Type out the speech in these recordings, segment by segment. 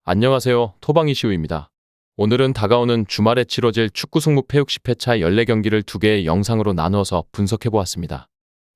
안녕하세요. 토방이시우입니다. 오늘은 다가오는 주말에 치러질 축구 승무패 60회차 14경기를 두 개의 영상으로 나누어서 분석해보았습니다.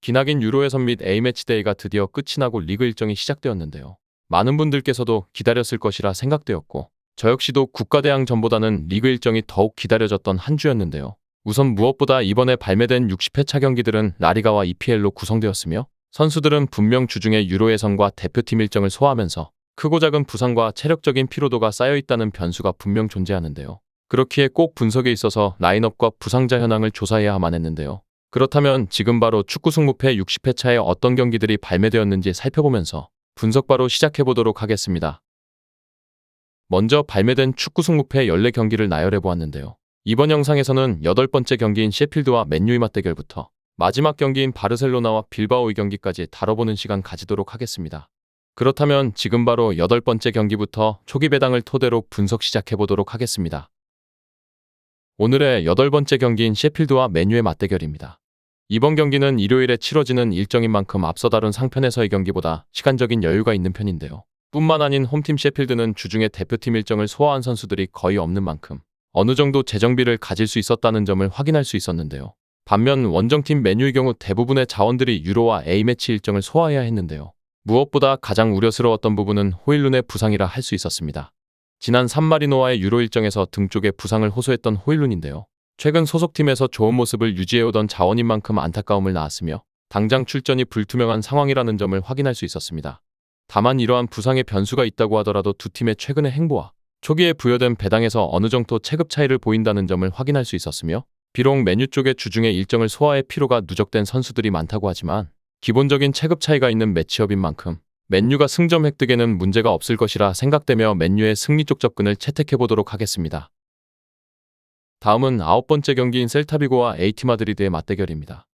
기나긴 유로 예선 및 A매치데이가 드디어 끝이 나고 리그 일정이 시작되었는데요. 많은 분들께서도 기다렸을 것이라 생각되었고 저 역시도 국가대항전보다는 리그 일정이 더욱 기다려졌던 한 주였는데요. 우선 무엇보다 이번에 발매된 60회차 경기들은 라리가와 EPL로 구성되었으며 선수들은 분명 주중에 유로 예선과 대표팀 일정을 소화하면서 크고 작은 부상과 체력적인 피로도가 쌓여있다는 변수가 분명 존재하는데요. 그렇기에 꼭 분석에 있어서 라인업과 부상자 현황을 조사해야만 했는데요. 그렇다면 지금 바로 축구 승무패 60회차에 어떤 경기들이 발매되었는지 살펴보면서 분석 바로 시작해보도록 하겠습니다. 먼저 발매된 축구 승무패 14경기를 나열해보았는데요. 이번 영상에서는 8번째 경기인 셰필드와 맨유의 맞대결부터 마지막 경기인 바르셀로나와 빌바오의 경기까지 다뤄보는 시간 가지도록 하겠습니다. 그렇다면 지금 바로 8번째 경기부터 초기 배당을 토대로 분석 시작해보도록 하겠습니다. 오늘의 8번째 경기인 셰필드와 맨유의 맞대결입니다. 이번 경기는 일요일에 치러지는 일정인 만큼 앞서 다룬 상편에서의 경기보다 시간적인 여유가 있는 편인데요. 뿐만 아닌 홈팀 셰필드는 주중에 대표팀 일정을 소화한 선수들이 거의 없는 만큼 어느 정도 재정비를 가질 수 있었다는 점을 확인할 수 있었는데요. 반면 원정팀 맨유의 경우 대부분의 자원들이 유로와 A매치 일정을 소화해야 했는데요. 무엇보다 가장 우려스러웠던 부분은 호일룬의 부상이라 할 수 있었습니다. 지난 산마리노와의 유로 일정에서 등 쪽에 부상을 호소했던 호일룬인데요. 최근 소속팀에서 좋은 모습을 유지해오던 자원인 만큼 안타까움을 낳았으며 당장 출전이 불투명한 상황이라는 점을 확인할 수 있었습니다. 다만 이러한 부상의 변수가 있다고 하더라도 두 팀의 최근의 행보와 초기에 부여된 배당에서 어느 정도 체급 차이를 보인다는 점을 확인할 수 있었으며 비록 맨유 쪽의 주중에 일정을 소화해 피로가 누적된 선수들이 많다고 하지만 기본적인 체급 차이가 있는 매치업인 만큼 맨유가 승점 획득에는 문제가 없을 것이라 생각되며 맨유의 승리 쪽 접근을 채택해보도록 하겠습니다. 다음은 9번째 경기인 셀타비고와 AT 마드리드의 맞대결입니다.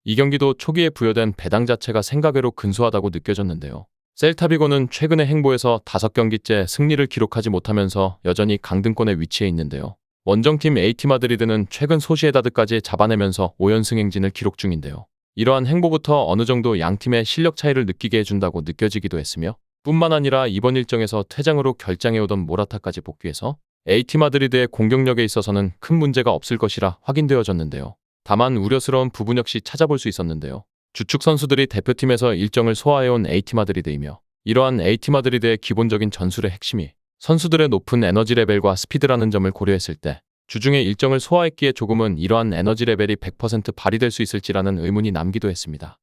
이 경기도 초기에 부여된 배당 자체가 생각외로 근소하다고 느껴졌는데요. 셀타비고는 최근의 행보에서 5경기째 승리를 기록하지 못하면서 여전히 강등권에 위치해 있는데요. 원정팀 AT 마드리드는 최근 소시에다드까지 잡아내면서 5연승 행진을 기록 중인데요. 이러한 행보부터 어느 정도 양팀의 실력 차이를 느끼게 해준다고 느껴지기도 했으며 뿐만 아니라 이번 일정에서 퇴장으로 결장해오던 모라타까지 복귀해서 AT 마드리드의 공격력에 있어서는 큰 문제가 없을 것이라 확인되어졌는데요. 다만 우려스러운 부분 역시 찾아볼 수 있었는데요. 주축 선수들이 대표팀에서 일정을 소화해온 AT 마드리드이며 이러한 AT 마드리드의 기본적인 전술의 핵심이 선수들의 높은 에너지 레벨과 스피드라는 점을 고려했을 때 주중에 일정을 소화했기에 조금은 이러한 에너지 레벨이 100% 발휘될 수 있을지라는 의문이 남기도 했습니다.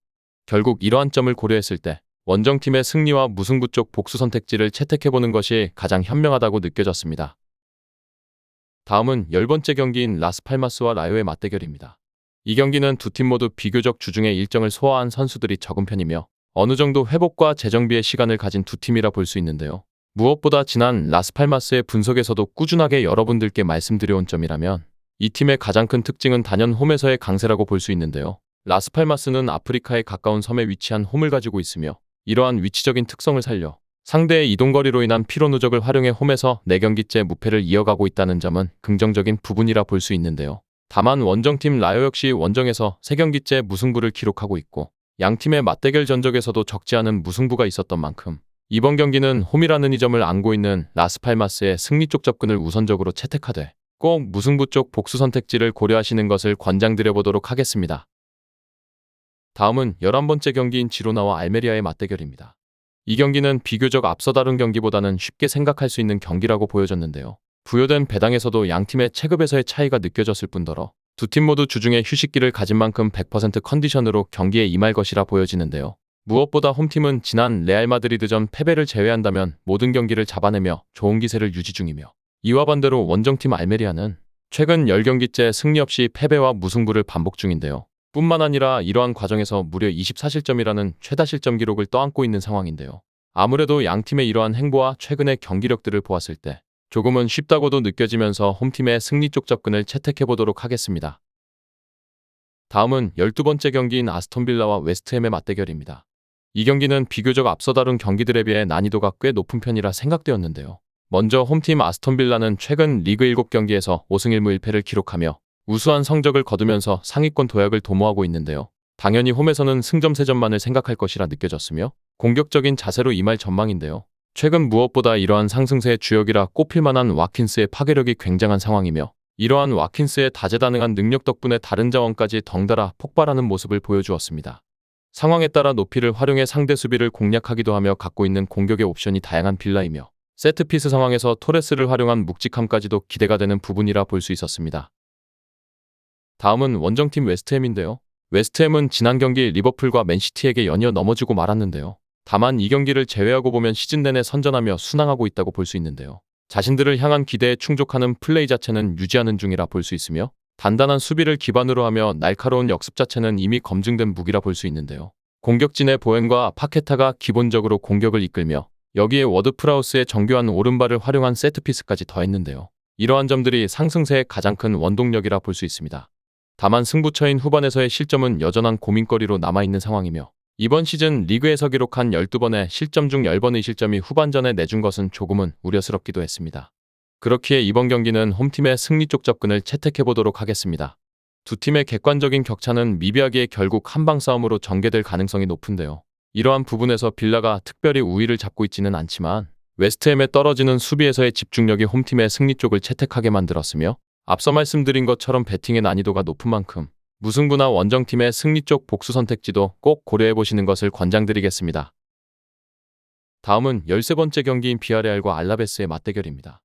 결국 이러한 점을 고려했을 때 원정팀의 승리와 무승부 쪽 복수 선택지를 채택해보는 것이 가장 현명하다고 느껴졌습니다. 다음은 10번째 경기인 라스팔마스와 라요의 맞대결입니다. 이 경기는 두 팀 모두 비교적 주중에 일정을 소화한 선수들이 적은 편이며 어느 정도 회복과 재정비의 시간을 가진 두 팀이라 볼 수 있는데요. 무엇보다 지난 라스팔마스의 분석에서도 꾸준하게 여러분들께 말씀드려온 점이라면 이 팀의 가장 큰 특징은 단연 홈에서의 강세라고 볼 수 있는데요. 라스팔마스는 아프리카에 가까운 섬에 위치한 홈을 가지고 있으며 이러한 위치적인 특성을 살려 상대의 이동거리로 인한 피로 누적을 활용해 홈에서 4경기째 무패를 이어가고 있다는 점은 긍정적인 부분이라 볼 수 있는데요. 다만 원정팀 라요 역시 원정에서 3경기째 무승부를 기록하고 있고 양팀의 맞대결 전적에서도 적지 않은 무승부가 있었던 만큼 이번 경기는 홈이라는 이 점을 안고 있는 라스팔마스의 승리 쪽 접근을 우선적으로 채택하되 꼭 무승부 쪽 복수 선택지를 고려하시는 것을 권장드려보도록 하겠습니다. 다음은 11번째 경기인 지로나와 알메리아의 맞대결입니다. 이 경기는 비교적 앞서 다룬 경기보다는 쉽게 생각할 수 있는 경기라고 보여졌는데요. 부여된 배당에서도 양팀의 체급에서의 차이가 느껴졌을 뿐더러 두 팀 모두 주중에 휴식기를 가진 만큼 100% 컨디션으로 경기에 임할 것이라 보여지는데요. 무엇보다 홈팀은 지난 레알 마드리드전 패배를 제외한다면 모든 경기를 잡아내며 좋은 기세를 유지 중이며 이와 반대로 원정팀 알메리아는 최근 10경기째 승리 없이 패배와 무승부를 반복 중인데요. 뿐만 아니라 이러한 과정에서 무려 24실점이라는 최다 실점 기록을 떠안고 있는 상황인데요. 아무래도 양팀의 이러한 행보와 최근의 경기력들을 보았을 때 조금은 쉽다고도 느껴지면서 홈팀의 승리 쪽 접근을 채택해보도록 하겠습니다. 다음은 12번째 경기인 아스톤빌라와 웨스트햄의 맞대결입니다. 이 경기는 비교적 앞서 다룬 경기들에 비해 난이도가 꽤 높은 편이라 생각되었는데요. 먼저 홈팀 아스톤빌라는 최근 리그 7경기에서 5승 1무 1패를 기록하며 우수한 성적을 거두면서 상위권 도약을 도모하고 있는데요. 당연히 홈에서는 승점 3점만을 생각할 것이라 느껴졌으며 공격적인 자세로 임할 전망인데요. 최근 무엇보다 이러한 상승세의 주역이라 꼽힐 만한 와킨스의 파괴력이 굉장한 상황이며 이러한 와킨스의 다재다능한 능력 덕분에 다른 자원까지 덩달아 폭발하는 모습을 보여주었습니다. 상황에 따라 높이를 활용해 상대 수비를 공략하기도 하며 갖고 있는 공격의 옵션이 다양한 빌라이며 세트피스 상황에서 토레스를 활용한 묵직함까지도 기대가 되는 부분이라 볼 수 있었습니다. 다음은 원정팀 웨스트햄인데요. 웨스트햄은 지난 경기 리버풀과 맨시티에게 연이어 넘어지고 말았는데요. 다만 이 경기를 제외하고 보면 시즌 내내 선전하며 순항하고 있다고 볼 수 있는데요. 자신들을 향한 기대에 충족하는 플레이 자체는 유지하는 중이라 볼 수 있으며 단단한 수비를 기반으로 하며 날카로운 역습 자체는 이미 검증된 무기라 볼 수 있는데요. 공격진의 보엔과 파케타가 기본적으로 공격을 이끌며 여기에 워드프라우스의 정교한 오른발을 활용한 세트피스까지 더했는데요. 이러한 점들이 상승세의 가장 큰 원동력이라 볼 수 있습니다. 다만 승부처인 후반에서의 실점은 여전한 고민거리로 남아있는 상황이며 이번 시즌 리그에서 기록한 12번의 실점 중 10번의 실점이 후반전에 내준 것은 조금은 우려스럽기도 했습니다. 그렇기에 이번 경기는 홈팀의 승리 쪽 접근을 채택해보도록 하겠습니다. 두 팀의 객관적인 격차는 미비하기에 결국 한방 싸움으로 전개될 가능성이 높은데요. 이러한 부분에서 빌라가 특별히 우위를 잡고 있지는 않지만 웨스트햄의 떨어지는 수비에서의 집중력이 홈팀의 승리 쪽을 채택하게 만들었으며 앞서 말씀드린 것처럼 배팅의 난이도가 높은 만큼 무승부나 원정팀의 승리 쪽 복수 선택지도 꼭 고려해보시는 것을 권장드리겠습니다. 다음은 13번째 경기인 비아레알과 알라베스의 맞대결입니다.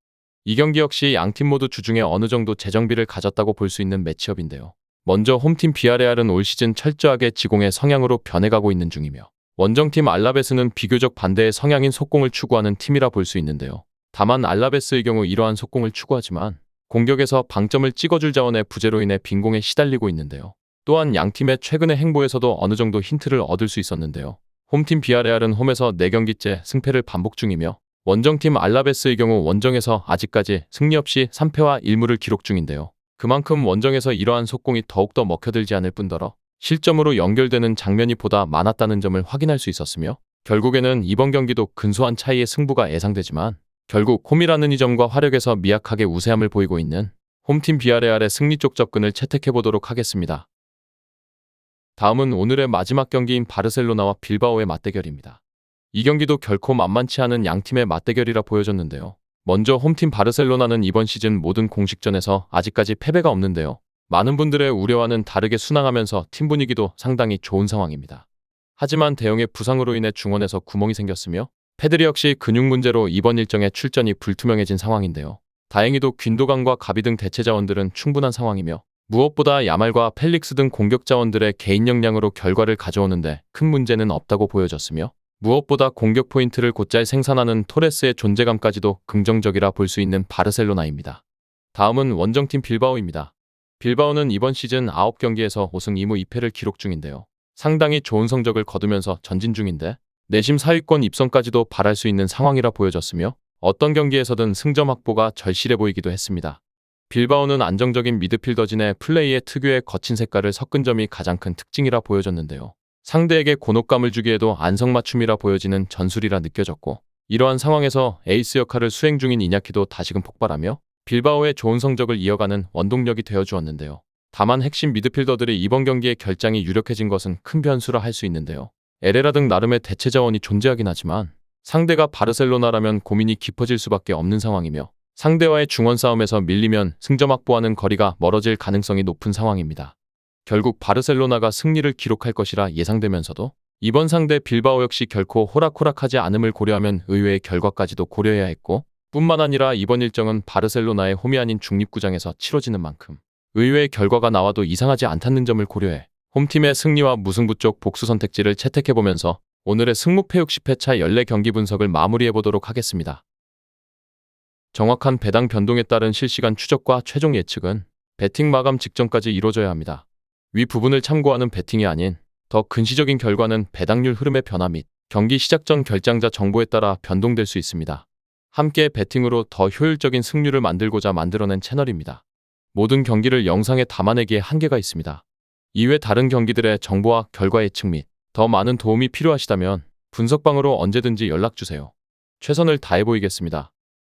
이 경기 역시 양팀 모두 주중에 어느 정도 재정비를 가졌다고 볼 수 있는 매치업인데요. 먼저 홈팀 비아레알은 올 시즌 철저하게 지공의 성향으로 변해가고 있는 중이며 원정팀 알라베스는 비교적 반대의 성향인 속공을 추구하는 팀이라 볼 수 있는데요. 다만 알라베스의 경우 이러한 속공을 추구하지만 공격에서 방점을 찍어줄 자원의 부재로 인해 빈공에 시달리고 있는데요. 또한 양팀의 최근의 행보에서도 어느 정도 힌트를 얻을 수 있었는데요. 홈팀 비아레알은 홈에서 4경기째 승패를 반복 중이며 원정팀 알라베스의 경우 원정에서 아직까지 승리 없이 3패와 1무를 기록 중인데요. 그만큼 원정에서 이러한 속공이 더욱더 먹혀들지 않을 뿐더러 실점으로 연결되는 장면이 보다 많았다는 점을 확인할 수 있었으며 결국에는 이번 경기도 근소한 차이의 승부가 예상되지만 결국 홈이라는 이 점과 화력에서 미약하게 우세함을 보이고 있는 홈팀 비아레알의 승리 쪽 접근을 채택해보도록 하겠습니다. 다음은 오늘의 마지막 경기인 바르셀로나와 빌바오의 맞대결입니다. 이 경기도 결코 만만치 않은 양팀의 맞대결이라 보여졌는데요. 먼저 홈팀 바르셀로나는 이번 시즌 모든 공식전에서 아직까지 패배가 없는데요. 많은 분들의 우려와는 다르게 순항하면서 팀 분위기도 상당히 좋은 상황입니다. 하지만 대형의 부상으로 인해 중원에서 구멍이 생겼으며 패드리 역시 근육 문제로 이번 일정의 출전이 불투명해진 상황인데요. 다행히도 균도강과 가비 등 대체 자원들은 충분한 상황이며 무엇보다 야말과 펠릭스 등 공격 자원들의 개인 역량으로 결과를 가져오는데 큰 문제는 없다고 보여졌으며 무엇보다 공격 포인트를 곧잘 생산하는 토레스의 존재감까지도 긍정적이라 볼 수 있는 바르셀로나입니다. 다음은 원정팀 빌바오입니다. 빌바오는 이번 시즌 9경기에서 5승 2무 2패를 기록 중인데요. 상당히 좋은 성적을 거두면서 전진 중인데 내심 4위권 입성까지도 바랄 수 있는 상황이라 보여졌으며 어떤 경기에서든 승점 확보가 절실해 보이기도 했습니다. 빌바오는 안정적인 미드필더진의 플레이에 특유의 거친 색깔을 섞은 점이 가장 큰 특징이라 보여졌는데요. 상대에게 곤혹감을 주기에도 안성맞춤이라 보여지는 전술이라 느껴졌고 이러한 상황에서 에이스 역할을 수행 중인 이냐키도 다시금 폭발하며 빌바오의 좋은 성적을 이어가는 원동력이 되어주었는데요. 다만 핵심 미드필더들이 이번 경기의 결장이 유력해진 것은 큰 변수라 할 수 있는데요. 에레라 등 나름의 대체 자원이 존재하긴 하지만 상대가 바르셀로나라면 고민이 깊어질 수밖에 없는 상황이며 상대와의 중원 싸움에서 밀리면 승점 확보하는 거리가 멀어질 가능성이 높은 상황입니다. 결국 바르셀로나가 승리를 기록할 것이라 예상되면서도 이번 상대 빌바오 역시 결코 호락호락하지 않음을 고려하면 의외의 결과까지도 고려해야 했고 뿐만 아니라 이번 일정은 바르셀로나의 홈이 아닌 중립구장에서 치러지는 만큼 의외의 결과가 나와도 이상하지 않다는 점을 고려해 홈팀의 승리와 무승부 쪽 복수 선택지를 채택해보면서 오늘의 승무패 60회차 14경기 분석을 마무리해보도록 하겠습니다. 정확한 배당 변동에 따른 실시간 추적과 최종 예측은 배팅 마감 직전까지 이루어져야 합니다. 위 부분을 참고하는 배팅이 아닌 더 근시적인 결과는 배당률 흐름의 변화 및 경기 시작 전 결장자 정보에 따라 변동될 수 있습니다. 함께 배팅으로 더 효율적인 승률을 만들고자 만들어낸 채널입니다. 모든 경기를 영상에 담아내기에 한계가 있습니다. 이외 다른 경기들의 정보와 결과 예측 및 더 많은 도움이 필요하시다면 분석방으로 언제든지 연락주세요. 최선을 다해 보이겠습니다.